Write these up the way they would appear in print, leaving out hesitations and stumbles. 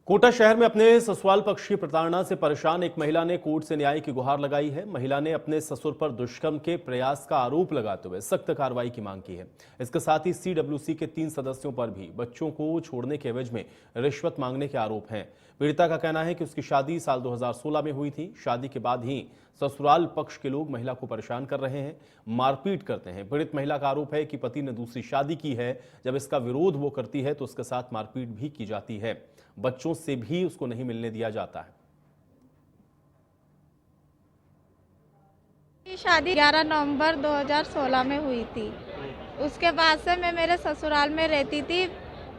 कोटा शहर में अपने ससुराल पक्ष की प्रताड़ना से परेशान एक महिला ने कोर्ट से न्याय की गुहार लगाई है। महिला ने अपने ससुर पर दुष्कर्म के प्रयास का आरोप लगाते हुए सख्त कार्रवाई की मांग की है। इसके साथ ही सीडब्ल्यूसी के 3 सदस्यों पर भी बच्चों को छोड़ने के एवज में रिश्वत मांगने के आरोप हैं। पीड़िता का कहना है कि उसकी शादी साल 2016 में हुई थी। शादी के बाद ही ससुराल पक्ष के लोग महिला को परेशान कर रहे हैं, मारपीट करते हैं। पीड़ित महिला का आरोप है कि पति ने दूसरी शादी की है। जब इसका विरोध वो करती है तो उसके साथ मारपीट भी की जाती है। बच्चों से भी उसको नहीं मिलने दिया जाता है। शादी 11 नवंबर 2016 में हुई थी। उसके बाद से मैं मेरे ससुराल में रहती थी।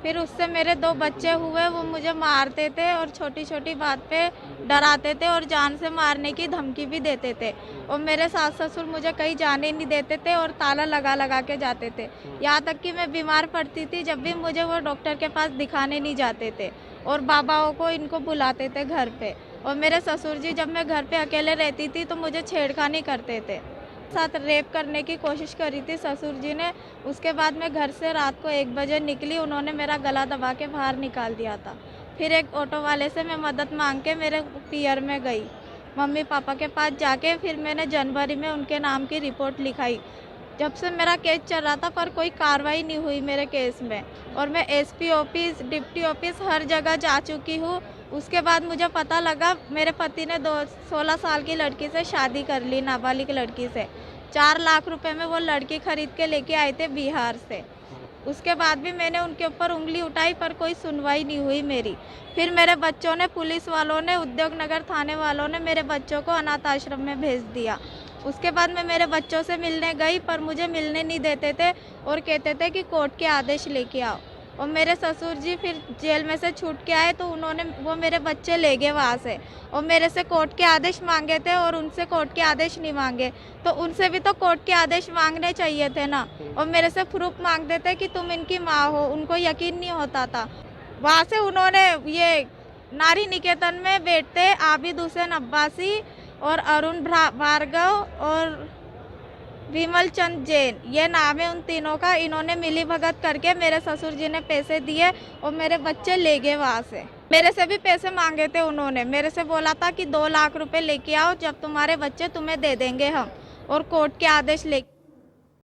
फिर उससे मेरे 2 बच्चे हुए। वो मुझे मारते थे और छोटी छोटी बात पे डराते थे और जान से मारने की धमकी भी देते थे। और मेरे सास ससुर मुझे कहीं जाने नहीं देते थे और ताला लगा लगा के जाते थे। यहाँ तक कि मैं बीमार पड़ती थी, जब भी मुझे वो डॉक्टर के पास दिखाने नहीं जाते थे और बाबाओं को इनको बुलाते थे घर पे। और मेरे ससुर जी, जब मैं घर पे अकेले रहती थी तो मुझे छेड़खानी करते थे। साथ रेप करने की कोशिश करी थी ससुर जी ने। उसके बाद मैं घर से रात को 1 बजे निकली। उन्होंने मेरा गला दबा के बाहर निकाल दिया था। फिर एक ऑटो वाले से मैं मदद मांग के मेरे पियर में गई, मम्मी पापा के पास जाके। फिर मैंने जनवरी में उनके नाम की रिपोर्ट लिखाई। जब से मेरा केस चल रहा था पर कोई कार्रवाई नहीं हुई मेरे केस में। और मैं एसपी ऑफिस, डिप्टी ऑफिस हर जगह जा चुकी हूँ। उसके बाद मुझे पता लगा मेरे पति ने 16 साल की लड़की से शादी कर ली, नाबालिग लड़की से। 4 लाख रुपए में वो लड़की खरीद के लेके आए थे बिहार से। उसके बाद भी मैंने उनके ऊपर उंगली उठाई पर कोई सुनवाई नहीं हुई मेरी। फिर मेरे बच्चों ने, पुलिस वालों ने, उद्योग नगर थाने वालों ने मेरे बच्चों को अनाथ आश्रम में भेज दिया। उसके बाद मैं मेरे बच्चों से मिलने गई पर मुझे मिलने नहीं देते थे और कहते थे कि कोर्ट के आदेश लेके आओ। और मेरे ससुर जी फिर जेल में से छूट के आए तो वो मेरे बच्चे ले गए वहाँ से। और मेरे से कोर्ट के आदेश मांगे थे और उनसे कोर्ट के आदेश नहीं मांगे। तो उनसे भी तो कोर्ट के आदेश मांगने चाहिए थे ना। और मेरे से प्रूफ मांगते थे कि तुम इनकी माँ हो। उनको यकीन नहीं होता था। वहाँ से उन्होंने ये नारी निकेतन में बैठते आबिद हुसैन अब्बासी और अरुण भार्गव और विमल चंद जैन, ये नाम है उन तीनों का। इन्होंने मिली भगत करके मेरे ससुर जी ने पैसे दिए और मेरे बच्चे ले गए वहाँ से। मेरे से भी पैसे मांगे थे उन्होंने। मेरे से बोला था कि 2 लाख रुपए लेके आओ, जब तुम्हारे बच्चे तुम्हें दे देंगे हम। और कोर्ट के आदेश ले